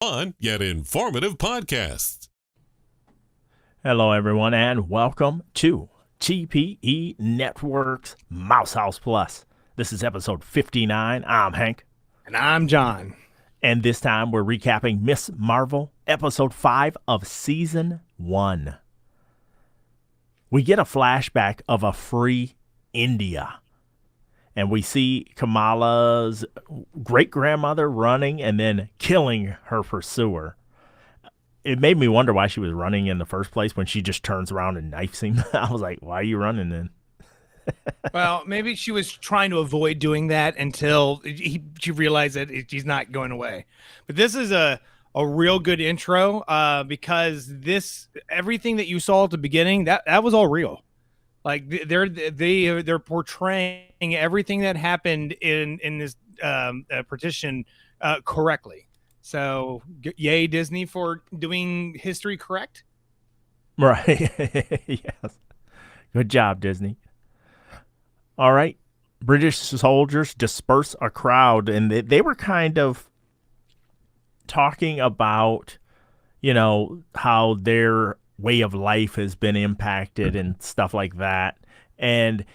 Fun yet informative podcast. Hello, everyone, and welcome to TPE Network's Mouse House Plus. This is episode 59. I'm Hank. And I'm John. And this time we're recapping Miss Marvel, episode 5 of season 1. We get a flashback of a free India. And we see Kamala's great-grandmother running and then killing her pursuer. It made me wonder why she was running in the first place when she just turns around and knifes him. I was like, why are you running then? Well, maybe she was trying to avoid doing that until she realized that he's not going away. But this is a real good intro because everything that you saw at the beginning, that was all real. Like they're portraying everything that happened in this partition correctly. So yay Disney for doing history correct. Right. Yes. Good job, Disney. All right. British soldiers disperse a crowd, and they were kind of talking about, how their way of life has been impacted and stuff like that. And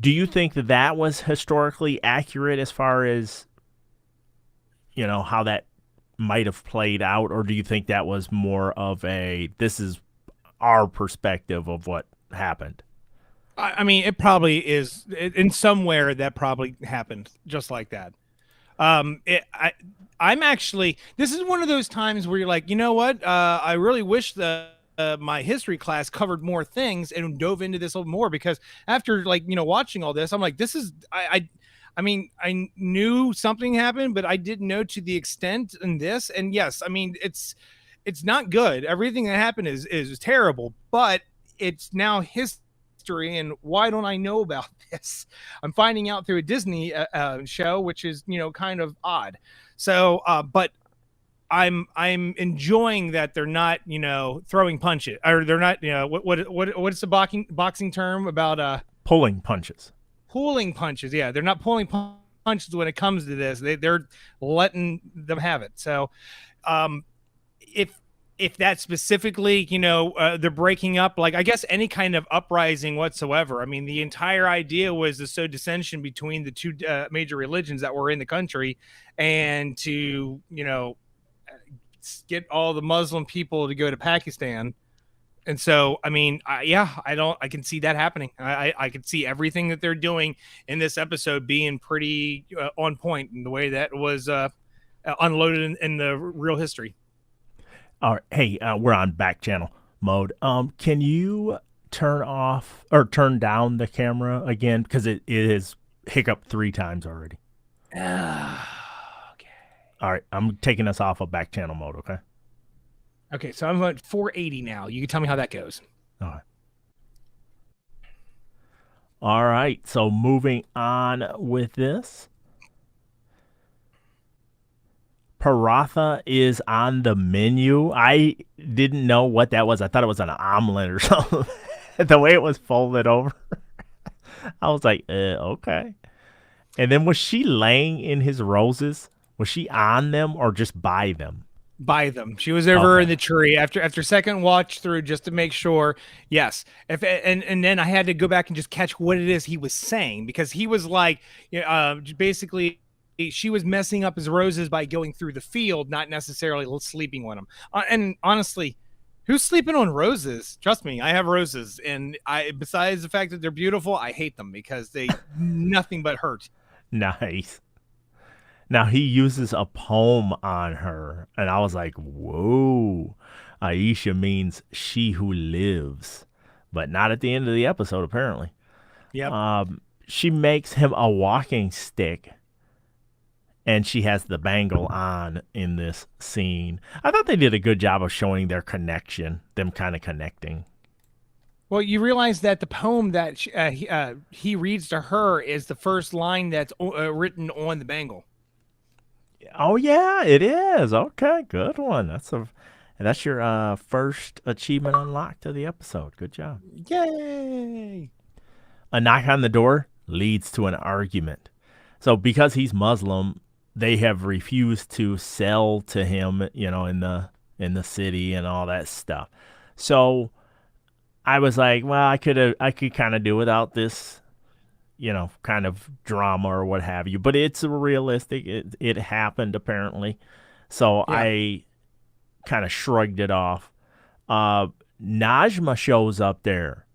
do you think that was historically accurate as far as, how that might have played out? Or do you think that was more of this is our perspective of what happened? I mean, it probably is in somewhere that probably happened just like that. I'm actually, this is one of those times where you're like, you know what? I really wish my history class covered more things and dove into this a little more, because after watching all this, I'm like, this is, I mean, I knew something happened, but I didn't know to the extent in this. And yes, I mean, it's not good. Everything that happened is terrible, but it's now history. And why don't I know about this? I'm finding out through a Disney show, which is, kind of odd. So, but I'm enjoying that they're not, throwing punches, or they're not, what's the boxing term about Pulling punches. Pulling punches. Yeah, they're not pulling punches when it comes to this. They're letting them have it. So, if that specifically, they're breaking up, like, I guess any kind of uprising whatsoever. I mean, the entire idea was to sow dissension between the two major religions that were in the country, and to, get all the Muslim people to go to Pakistan. And so, I mean, I can see that happening. I can see everything that they're doing in this episode being pretty on point in the way that was unloaded in the real history. All right. Hey, we're on back channel mode. Can you turn off or turn down the camera again? Because it is hiccuped 3 times already. Okay. All right. I'm taking us off of back channel mode, okay? Okay, so I'm at 480 now. You can tell me how that goes. All right. All right. So moving on with this. Paratha is on the menu. I didn't know what that was. I thought it was an omelet or something. The way it was folded over. I was like, okay. And then was she laying in his roses? Was she on them or just by them? By them. She was over in the tree after second watch through, just to make sure. Yes. And then I had to go back and just catch what it is he was saying, because he was like, basically, she was messing up his roses by going through the field, not necessarily sleeping on them. And honestly, who's sleeping on roses? Trust me, I have roses, and besides the fact that they're beautiful, I hate them because they nothing but hurt. Nice. Now he uses a poem on her, and I was like, whoa. Aisha means she who lives, but not at the end of the episode, apparently. Yep. She makes him a walking stick, and she has the bangle on in this scene. I thought they did a good job of showing their connection, them kind of connecting. Well, you realize that the poem that he reads to her is the first line that's written on the bangle. Oh yeah, it is. Okay, good one. That's your first achievement unlocked of the episode. Good job. Yay! A knock on the door leads to an argument. So because he's Muslim, they have refused to sell to him, in the city and all that stuff. So I was like, well, I could kind of do without this, kind of drama or what have you. But it's realistic. It happened apparently. So Yeah. I kind of shrugged it off. Najma shows up there,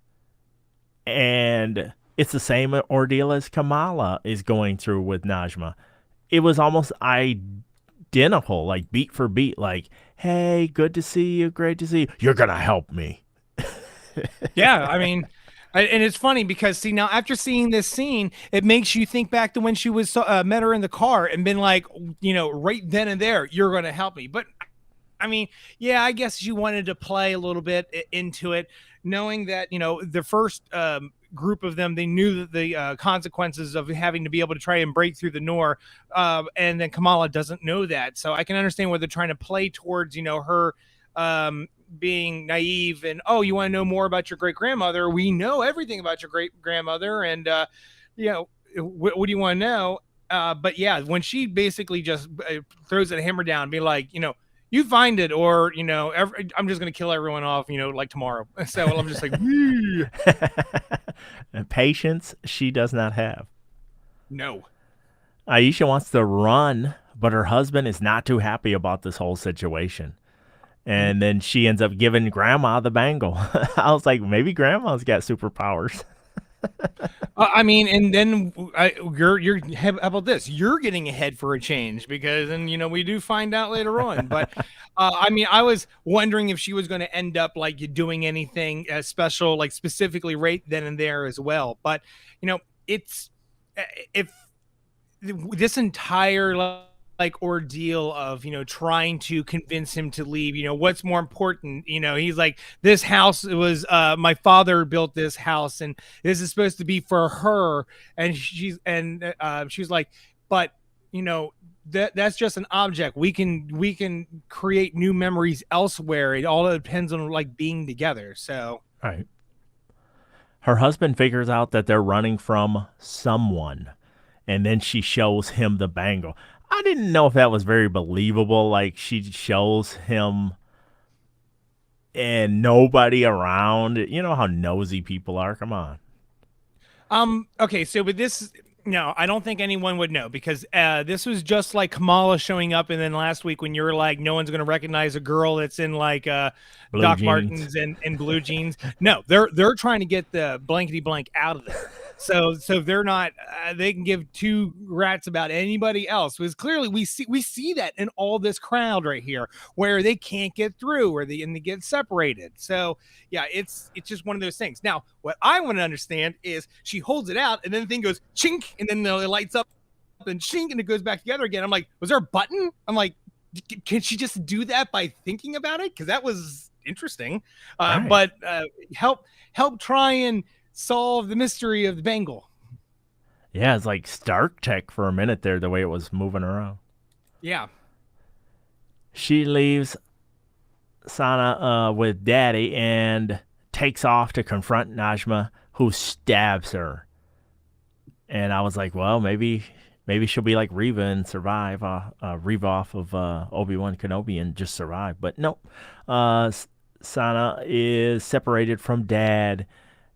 and it's the same ordeal as Kamala is going through with Najma. It was almost identical, like beat for beat, like, hey, good to see you, great to see you. You're going to help me. Yeah, I mean, and it's funny because see now after seeing this scene, it makes you think back to when she was met her in the car and been like, right then and there, you're going to help me. But I mean, yeah, I guess you wanted to play a little bit into it, knowing that the first group of them, they knew that the consequences of having to be able to try and break through the Noor, and then Kamala doesn't know that, so I can understand where they're trying to play towards her being naive and, oh, you want to know more about your great grandmother? We know everything about your great grandmother, and what do you want to know? But yeah, when she basically just throws the hammer down, be like, you find it, or I'm just gonna kill everyone off, like tomorrow. So I'm just like, Patience she does not have. no. Aisha wants to run, but her husband is not too happy about this whole situation. And then she ends up giving Grandma the bangle. I was like, maybe Grandma's got superpowers. I mean, and then you're how about this? You're getting ahead for a change, because then we do find out later on. But I mean, I was wondering if she was going to end up like doing anything special, like specifically right then and there as well. But it's if this entire like ordeal of trying to convince him to leave, what's more important, he's like, this house was my father built this house and this is supposed to be for her, and she's like, but that's just an object. We can create new memories elsewhere. It all depends on like being together. So Right. Her husband figures out that they're running from someone, and then she shows him the bangle. I didn't know if that was very believable. Like, she shows him and nobody around. You know how nosy people are. Come on. okay, so with this, no, I don't think anyone would know, because this was just like Kamala showing up, and then last week when you were like, no one's going to recognize a girl that's in like Blue Doc jeans. Martens and blue jeans. No, they're trying to get the blankety blank out of there. So they're not. They can give two rats about anybody else. Because clearly we see that in all this crowd right here, where they can't get through, or they get separated. So yeah, it's just one of those things. Now, what I want to understand is she holds it out, and then the thing goes chink, and then it lights up, and chink, and it goes back together again. I'm like, was there a button? I'm like, can she just do that by thinking about it? Because that was interesting. Right. But help try and solve the mystery of the bangle. Yeah, it's like Stark Tech for a minute there, the way it was moving around. Yeah. She leaves Sana with Daddy and takes off to confront Najma, who stabs her. And I was like, well, maybe she'll be like Reva and survive, Reva off of Obi-Wan Kenobi and just survive. But no, Sana is separated from Dad,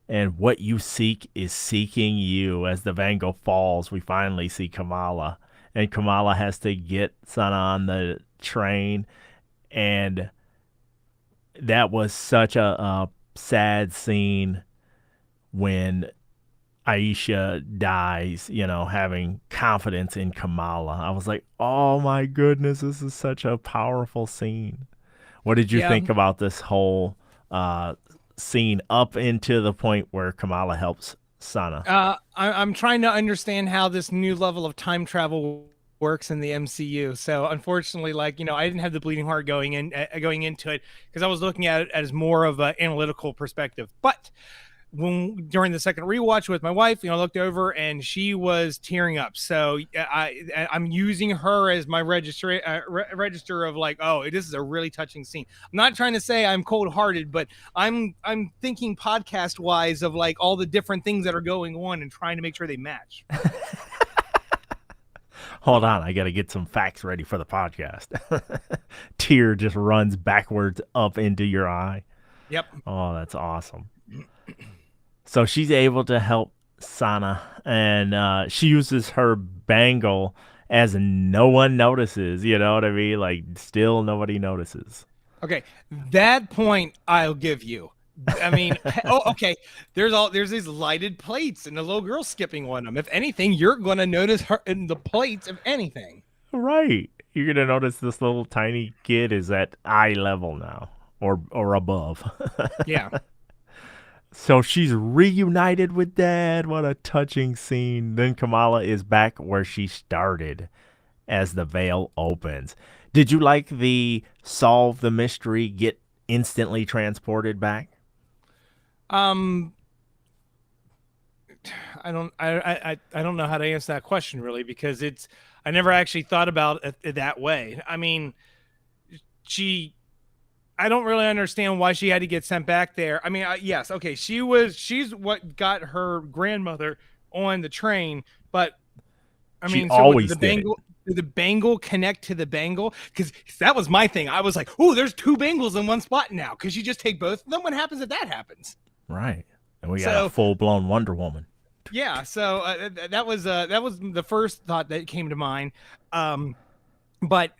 and what you seek is seeking you. As the bangle falls, we finally see Kamala, and Kamala has to get Sana on the train, and that was such a sad scene when Aisha dies, having confidence in Kamala. I was like, oh my goodness, this is such a powerful scene. What did you think about this whole scene up into the point where Kamala helps Sana? I'm trying to understand how this new level of time travel works in the MCU. So unfortunately, like, I didn't have the bleeding heart going into it, because I was looking at it as more of an analytical perspective. But during the second rewatch with my wife, I looked over and she was tearing up. So I'm using her as my register of like, oh, this is a really touching scene. I'm not trying to say I'm cold-hearted, but I'm thinking podcast wise of like all the different things that are going on and trying to make sure they match. Hold on, I got to get some facts ready for the podcast. Tear just runs backwards up into your eye. Yep. Oh, that's awesome. So she's able to help Sana, and she uses her bangle as no one notices. You know what I mean? Like, still nobody notices. Okay, that point I'll give you. I mean, okay. There's these lighted plates, and the little girl skipping on them. If anything, you're gonna notice her in the plates. If anything, Right. You're gonna notice this little tiny kid is at eye level now, or above. yeah. So she's reunited with Dad. What a touching scene. Then Kamala is back where she started as the veil opens. Did you like the solve the mystery, get instantly transported back? I don't know how to answer that question really, because I never actually thought about it that way. I mean, I don't really understand why she had to get sent back there. I mean, yes, okay, she's what got her grandmother on the train, but I She mean, always did did it. the bangle connect to the bangle? Because that was my thing. I was like, oh, there's two bangles in one spot now. Because you just take both of them. What happens if that happens? Right. And we got a full-blown Wonder Woman. Yeah, so that was the first thought that came to mind. But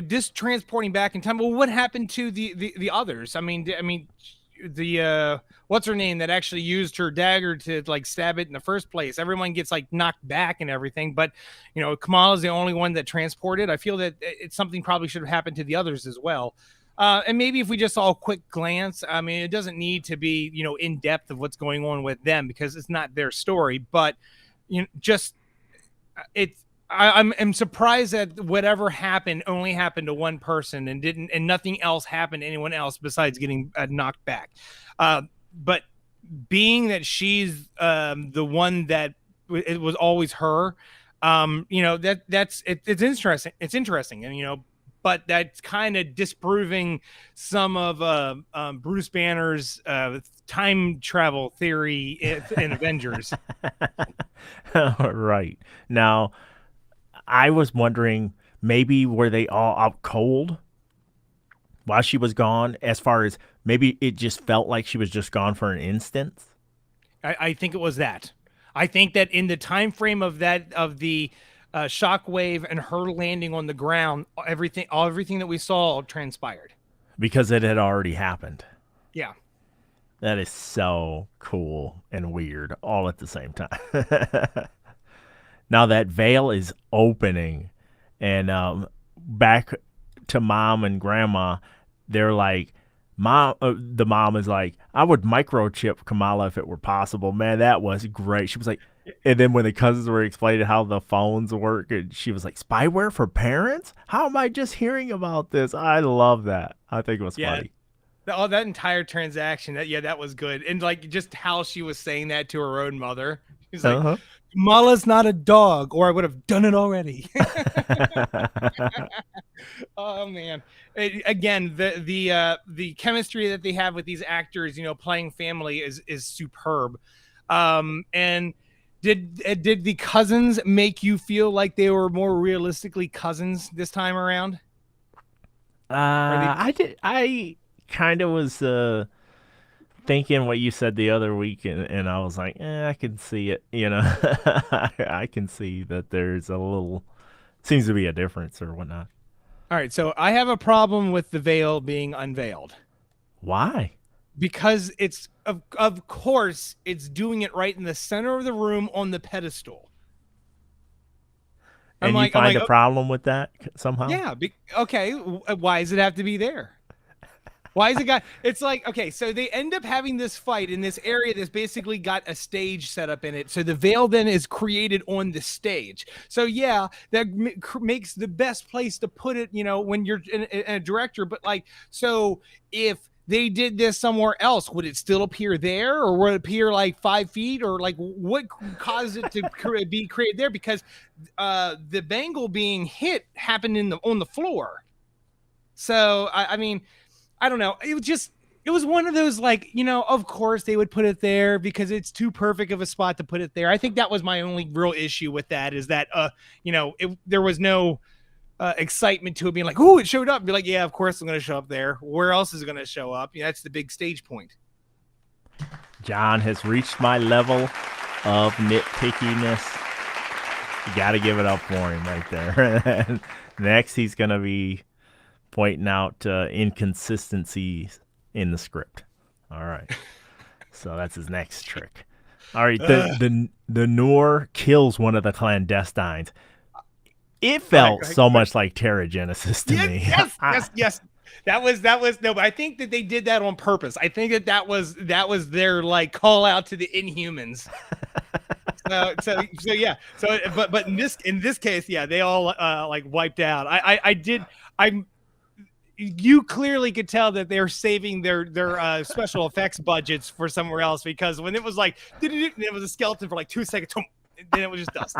just transporting back in time. Well, what happened to the others? I mean, the what's her name that actually used her dagger to like stab it in the first place? Everyone gets like knocked back and everything, but Kamala's the only one that transported. I feel that it's something probably should have happened to the others as well. And maybe if we just saw a quick glance, I mean, it doesn't need to be, in depth of what's going on with them because it's not their story, but just it's, I'm surprised that whatever happened only happened to one person and nothing else happened to anyone else besides getting knocked back. But being that she's the one that it was always her, it's interesting. It's interesting, and but that's kind of disproving some of Bruce Banner's time travel theory in Avengers. Right. Now, I was wondering, maybe were they all out cold while she was gone? As far as maybe it just felt like she was just gone for an instant. I think it was that. I think that in the time frame of the shockwave and her landing on the ground, everything that we saw transpired because it had already happened. Yeah, that is so cool and weird all at the same time. Now that veil is opening, and back to Mom and Grandma, they're like, the mom is like, I would microchip Kamala if it were possible. Man, that was great. She was like, and then when the cousins were explaining how the phones work, and she was like, spyware for parents? How am I just hearing about this? I love that. I think it was funny. That entire transaction, that was good. And like just how she was saying that to her own mother. She's like, Kamala's not a dog, or I would have done it already. Oh man! Again, the chemistry that they have with these actors, playing family is superb. And did the cousins make you feel like they were more realistically cousins this time around? I did. I kind of was thinking what you said the other week, and I was like, I can see it. I can see that there's seems to be a difference or whatnot. All right, so I have a problem with the veil being unveiled. Why? Because it's of course it's doing it right in the center of the room on the pedestal. And you find a problem with that somehow? Yeah. Okay. Why does it have to be there? Why is it got? It's like, okay, so they end up having this fight in this area that's basically got a stage set up in it. So the veil then is created on the stage. So yeah, that makes the best place to put it, when you're a director. But like, so if they did this somewhere else, would it still appear there, or would it appear like 5 feet, or like what caused it to be created there? Because the bangle being hit happened on the floor. So I mean, I don't know. It was just it was one of those, like, of course they would put it there because it's too perfect of a spot to put it there. I think that was my only real issue with that, is that there was no excitement to it being like, oh, it showed up. Be like, yeah, of course it's going to show up there. Where else is it going to show up? That's the big stage point. John has reached my level of nitpickiness. You got to give it up for him right there. Next, he's going to be pointing out inconsistencies in the script. All right. So that's his next trick. All right. The Noor kills one of the clandestines. It felt so much like Terrigenesis to me. Yes. That was no, but I think that they did that on purpose. I think that was their like call out to the Inhumans. So yeah. So but in this case, yeah, they all like wiped out. You clearly could tell that they're saving their special effects budgets for somewhere else, because when it was like it was a skeleton for like 2 seconds, then it was just dust.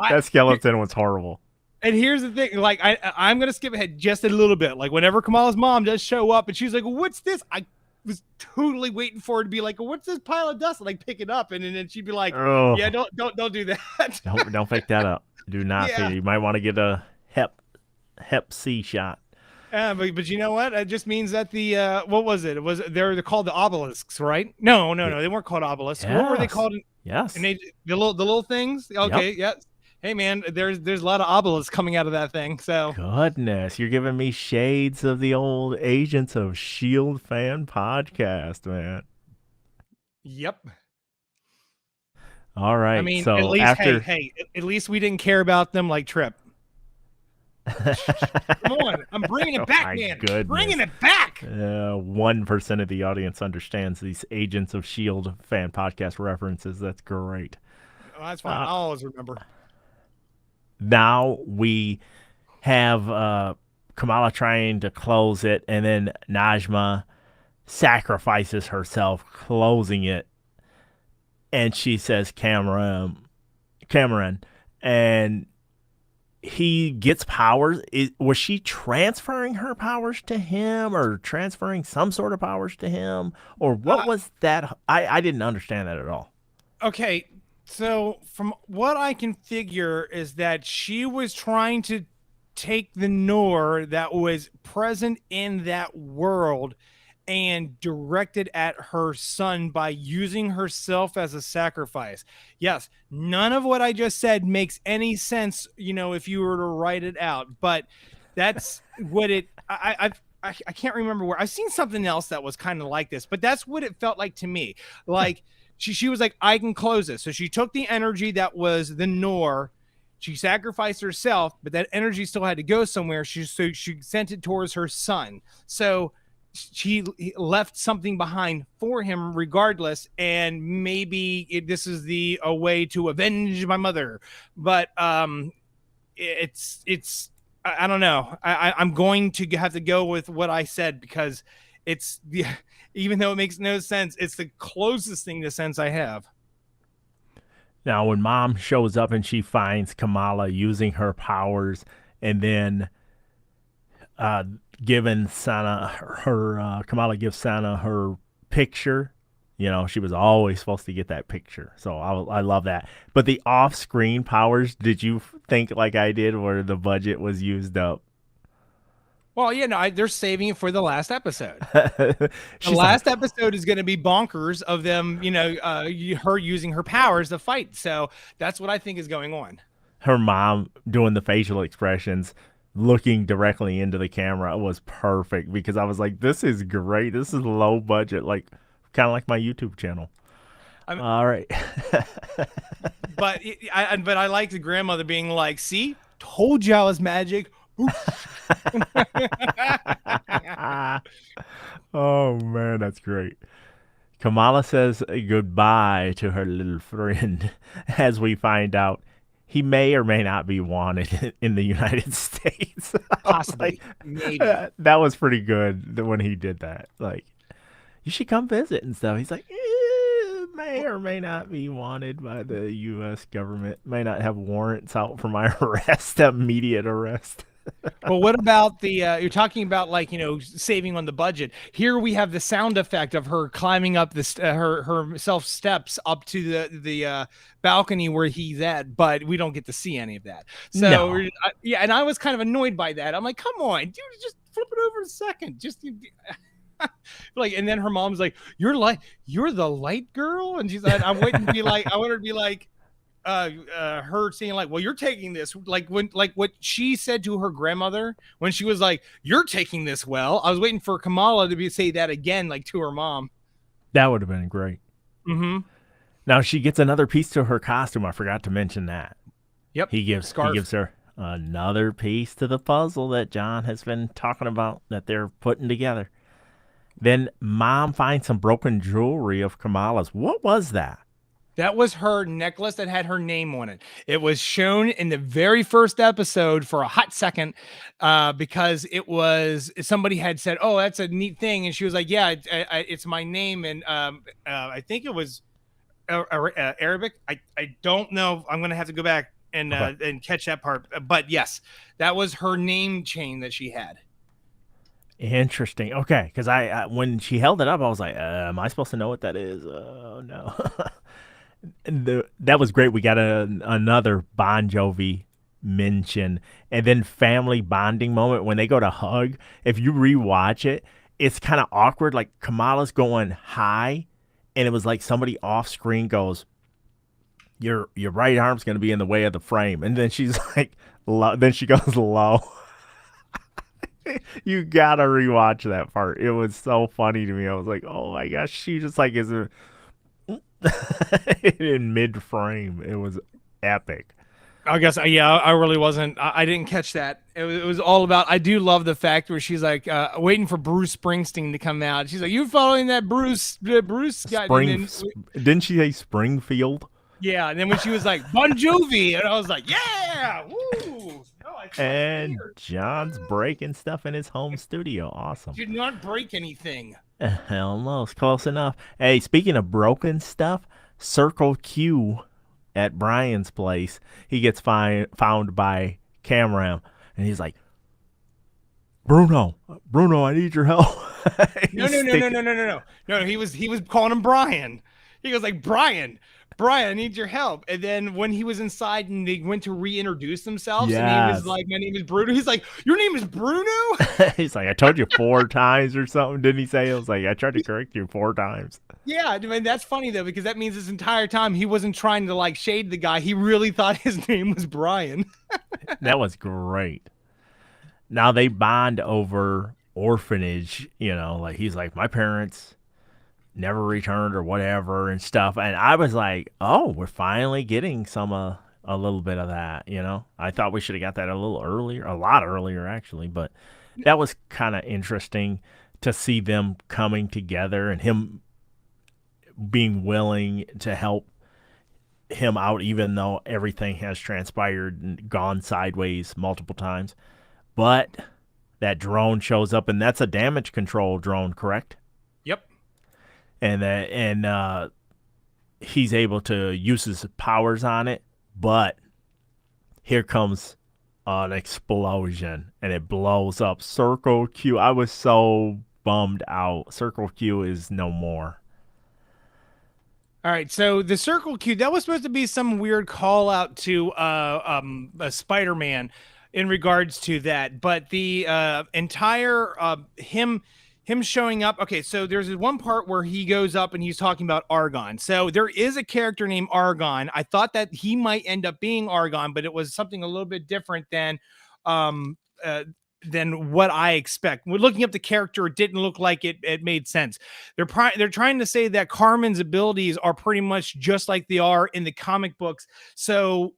That skeleton was horrible. And here's the thing, like I'm gonna skip ahead just a little bit. Like whenever Kamala's mom does show up and she's like, "What's this?" I was totally waiting for her to be like, "What's this pile of dust?" And like pick it up, and then she'd be like, "Oh, yeah, don't do that. Don't pick that up. Do not. Yeah. You might want to get a Hep C shot." But you know what? It just means that the what was it? They're called the obelisks, right? No, they weren't called obelisks. Yes. What were they called? Yes. And the little things. Okay, yep. Yes. Hey man, there's a lot of obelisks coming out of that thing. So goodness, you're giving me shades of the old Agents of S.H.I.E.L.D. fan podcast, man. Yep. All right. I mean, so at least after... at least we didn't care about them like Trip. Come on, I'm bringing it back, man. Goodness. Bringing it back. 1% of the audience understands these Agents of S.H.I.E.L.D. fan podcast references. That's great. Oh, that's fine. I'll always remember. Now we have Kamala trying to close it, and then Najma sacrifices herself closing it, and she says Cameron, and he gets powers. Was she transferring her powers to him, or transferring some sort of powers to him, or what was that? I didn't understand that at all. Okay. So from what I can figure is that she was trying to take the Noor that was present in that world and direct it at her son by using herself as a sacrifice. Yes, none of what I just said makes any sense, if you were to write it out, but that's what it, I can't remember where I've seen something else that was kind of like this, but that's what it felt like to me. Like, She was like, I can close this. So she took the energy that was the Noor, she sacrificed herself, but that energy still had to go somewhere. She sent it towards her son. So she left something behind for him regardless. And maybe this is a way to avenge my mother. But it's I don't know. I'm going to have to go with what I said, because it's even though it makes no sense, it's the closest thing to sense I have. Now, when Mom shows up and she finds Kamala using her powers, and then giving Sana Kamala gives Sana her picture. She was always supposed to get that picture. So I love that. But the off-screen powers, did you think like I did, where the budget was used up? Well, they're saving it for the last episode. The last episode is going to be bonkers of them, her using her powers to fight. So that's what I think is going on. Her mom doing the facial expressions, looking directly into the camera, was perfect, because I was like, this is great. This is low budget, like kind of like my YouTube channel. All right. But I like the grandmother being like, see, told you I was magic. Oh man, that's great. Kamala says goodbye to her little friend, as we find out he may or may not be wanted in the United States. Possibly. Maybe. That was pretty good when he did that. Like, you should come visit and stuff. He's like, may or may not be wanted by the U.S. government. May not have warrants out for my arrest, immediate arrest. Well, what about the you're talking about like, saving on the budget. Here we have the sound effect of her climbing up her herself steps up to the balcony where he's at, but we don't get to see any of that. So No. yeah, and I was kind of annoyed by that. I'm like, come on, dude, just flip it over a second. Just like, and then her mom's like, you're the light girl, and she's like, I wouldn't be like, I want her to be like, her saying like, well, you're taking this, like when, like what she said to her grandmother when she was like, you're taking this well. I was waiting for Kamala to say that again, like to her mom. That would have been great. Mm-hmm. Now she gets another piece to her costume. I forgot to mention that. Yep. He gives her another piece to the puzzle that John has been talking about that they're putting together. Then Mom finds some broken jewelry of Kamala's. What was that? That was her necklace that had her name on it. It was shown in the very first episode for a hot second because it was somebody had said, "Oh, that's a neat thing," and she was like, "Yeah, it's my name." And I think it was Arabic. I don't know. I'm gonna have to go back and catch that part. But yes, that was her name chain that she had. Interesting. Okay, because I when she held it up, I was like, "Am I supposed to know what that is?" Oh no. That was great. We got another Bon Jovi mention, and then family bonding moment when they go to hug. If you rewatch it, it's kind of awkward. Like Kamala's going high, and it was like somebody off screen goes, "Your right arm's going to be in the way of the frame," and then she's like, low, then she goes low. You gotta rewatch that part. It was so funny to me. I was like, "Oh my gosh!" She just like is in mid frame. It was epic. I guess, yeah, I really wasn't. I didn't catch that. It was all about. I do love the fact where she's like waiting for Bruce Springsteen to come out. She's like, "You following that Bruce guy?" Didn't she say Springfield? Yeah, and then when she was like Bon Jovi, and I was like, "Yeah, woo!" No, and John's breaking stuff in his home studio. Awesome. Did not break anything. Hell no, it's close enough. Hey, speaking of broken stuff, Circle Q at Brian's place, he gets found by Cameron, and he's like, Bruno, I need your help. No. He was calling him Brian. He goes like, Brian, I need your help. And then when he was inside and they went to reintroduce themselves, and he was like, my name is Bruno. He's like, your name is Bruno? He's like, I told you 4 times or something. Didn't he say? It was like, I tried to correct you 4 times. Yeah, I mean, that's funny though, because that means this entire time he wasn't trying to like shade the guy. He really thought his name was Brian. That was great. Now they bond over orphanage, like he's like, my parents never returned or whatever and stuff. And I was like, oh, we're finally getting a little bit of that, I thought we should have got that a lot earlier actually, but that was kind of interesting to see them coming together and him being willing to help him out, even though everything has transpired and gone sideways multiple times. But that drone shows up, and that's a damage control drone, correct? Yep. And he's able to use his powers on it, but here comes an explosion, and it blows up Circle Q. I was so bummed out. Circle Q is no more. All right, so the Circle Q, that was supposed to be some weird call out to a Spider-Man in regards to that, but the entire him showing up. Okay, so there's this one part where he goes up and he's talking about Argon. So there is a character named Argon. I thought that he might end up being Argon, but it was something a little bit different than what I expect. We're looking up the character. It didn't look like it made sense. They're trying to say that Carmen's abilities are pretty much just like they are in the comic books. So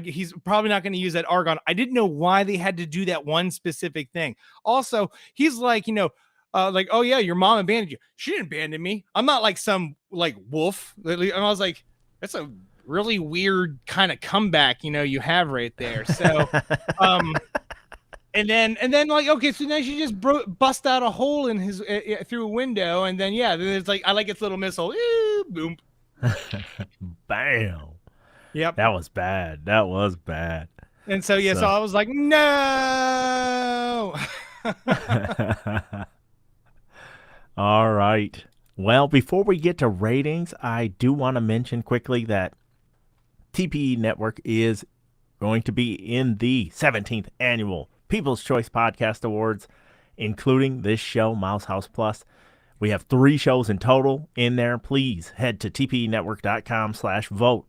he's probably not going to use that Argon. I didn't know why they had to do that one specific thing. Also, he's like, like, oh yeah, your mom abandoned you. She didn't abandon me. I'm not like some like wolf. And I was like, that's a really weird kind of comeback, you have right there. So, and then like, okay, so now she just bust out a hole in his through a window, and then then it's like, I like its little missile, boom, bam. Yep, that was bad. And so so I was like, no. All right. Well, before we get to ratings, I do want to mention quickly that TPE Network is going to be in the 17th Annual People's Choice Podcast Awards, including this show, Mouse House Plus. We have 3 shows in total in there. Please head to tpenetwork.com/vote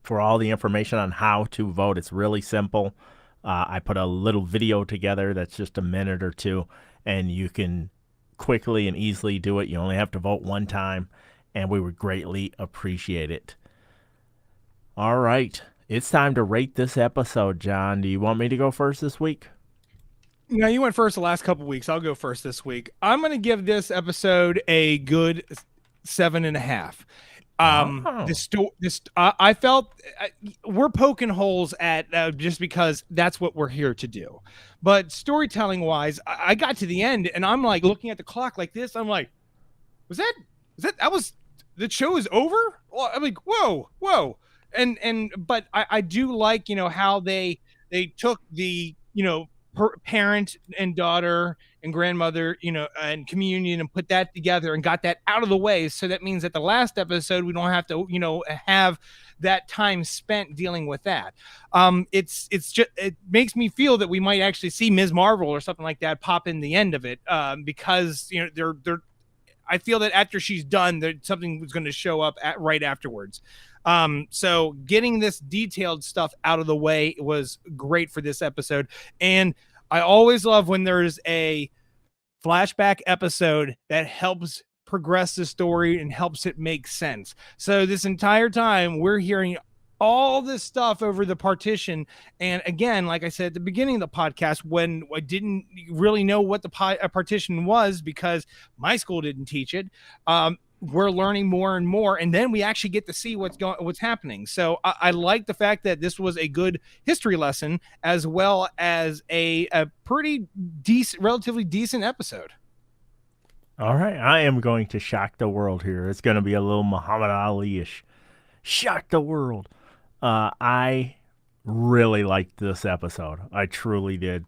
for all the information on how to vote. It's really simple. I put a little video together that's just a minute or two, and you can quickly and easily do it. You only have to vote one time, and we would greatly appreciate it. All right. It's time to rate this episode, John. Do you want me to go first this week? No, you went first the last couple weeks. I'll go first this week. I'm going to give this episode a good 7.5. I felt we're poking holes at just because that's what we're here to do. But storytelling wise, I got to the end and I'm like looking at the clock like this. I'm like, that was the show is over? Well, I'm like, whoa. But I do like, how they took the, parent and daughter and grandmother, and communion and put that together and got that out of the way. So that means that the last episode, we don't have to, have that time spent dealing with that. It's just, it makes me feel that we might actually see Ms. Marvel or something like that pop in the end of it. Because, I feel that after she's done, that something was going to show up right afterwards. So getting this detailed stuff out of the way was great for this episode. And I always love when there's a flashback episode that helps progress the story and helps it make sense. So this entire time we're hearing all this stuff over the partition. And again, like I said at the beginning of the podcast, when I didn't really know what the partition was because my school didn't teach it, we're learning more and more, and then we actually get to see what's happening. So I like the fact that this was a good history lesson as well as a pretty decent, relatively decent episode. All right, I am going to shock the world here. It's going to be a little Muhammad Ali-ish. Shock the world. I really liked this episode. I truly did.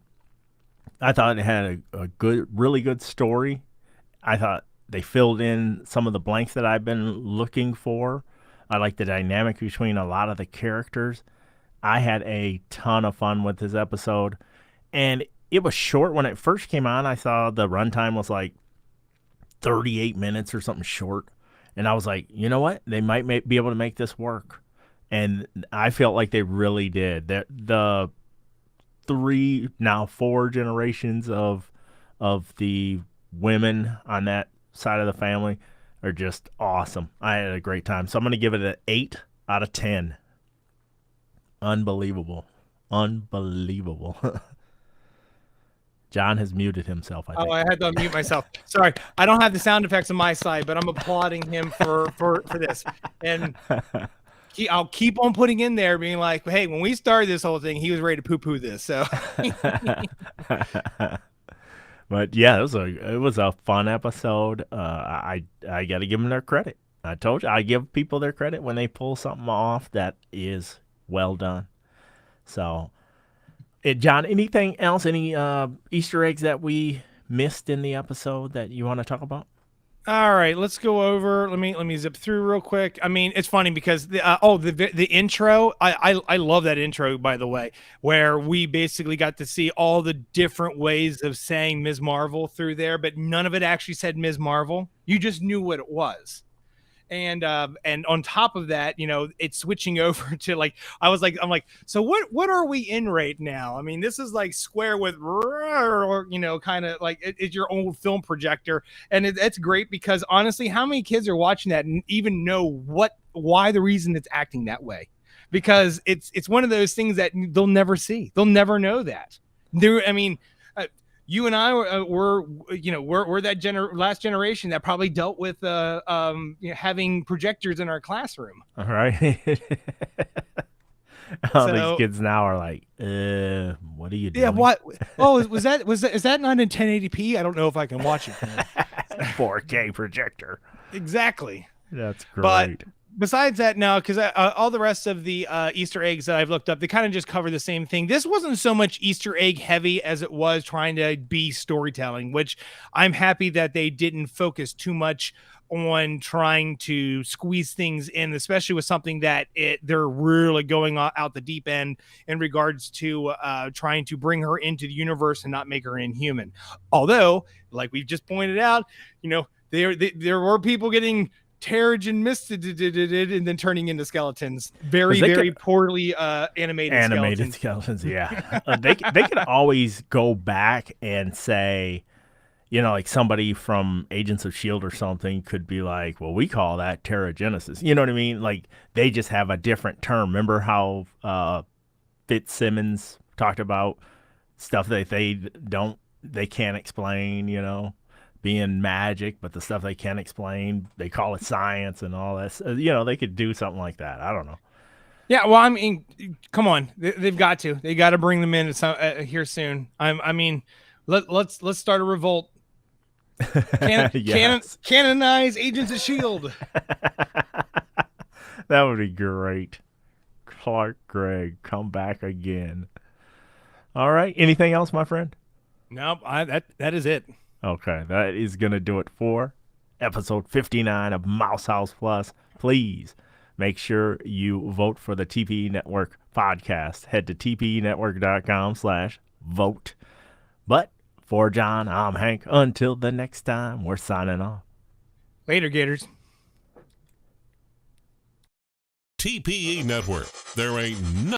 I thought it had a really good story. I thought they filled in some of the blanks that I've been looking for. I like the dynamic between a lot of the characters. I had a ton of fun with this episode. And it was short. When it first came on, I saw the runtime was like 38 minutes or something short. And I was like, you know what? They might be able to make this work. And I felt like they really did. The 3, now 4 generations of the women on that side of the family are just awesome. I had a great time. So I'm going to give it an 8 out of 10. Unbelievable. John has muted himself, I think. Oh, I had to unmute myself. Sorry. I don't have the sound effects on my side, but I'm applauding him for this. And I'll keep on putting in there being like, hey, when we started this whole thing, he was ready to poo-poo this. So But yeah, it was a fun episode. I got to give them their credit. I told you, I give people their credit when they pull something off that is well done. So, John, anything else? Any Easter eggs that we missed in the episode that you want to talk about? All right, let's go over. Let me zip through real quick. I mean, it's funny because the intro. I love that intro, by the way, where we basically got to see all the different ways of saying Ms. Marvel through there, but none of it actually said Ms. Marvel. You just knew what it was. And on top of that, it's switching over to like, I'm like, so what are we in right now? I mean, this is like Square with, kind of like it's your old film projector. And it's great because honestly, how many kids are watching that and even know why the reason it's acting that way? Because it's one of those things that they'll never see. They'll never know that. You and I were that last generation that probably dealt with having projectors in our classroom. All right. These kids now are like, what are you doing? Yeah, what? Oh, is that not in 1080p? I don't know if I can watch it. 4K projector. Exactly. That's great. besides that, no, because all the rest of the Easter eggs that I've looked up, they kind of just cover the same thing. This wasn't so much Easter egg heavy as it was trying to be storytelling, which I'm happy that they didn't focus too much on trying to squeeze things in, especially with something that they're really going out the deep end in regards to trying to bring her into the universe and not make her inhuman. Although, like we've just pointed out, there were people getting Terrigen misted and then turning into skeletons. Very poorly animated skeletons. Yeah. They could always go back and say, like somebody from Agents of S.H.I.E.L.D. or something could be like, well, we call that Terrigenesis. You know what I mean? Like, they just have a different term. Remember how Fitzsimmons talked about stuff that they can't explain, being magic, but the stuff they can't explain, they call it science and all that. They could do something like that. I don't know. Yeah, well, I mean, come on, they've got to. They got to bring them in here soon. I mean, let's start a revolt. Yes. Canonize Agents of S.H.I.E.L.D. That would be great. Clark Gregg, come back again. All right. Anything else, my friend? Nope. That is it. Okay, that is going to do it for episode 59 of Mouse House Plus. Please make sure you vote for the TPE Network podcast. Head to tpenetwork.com/vote. But for John, I'm Hank. Until the next time, we're signing off. Later, Gators. TPE Network. There ain't nothing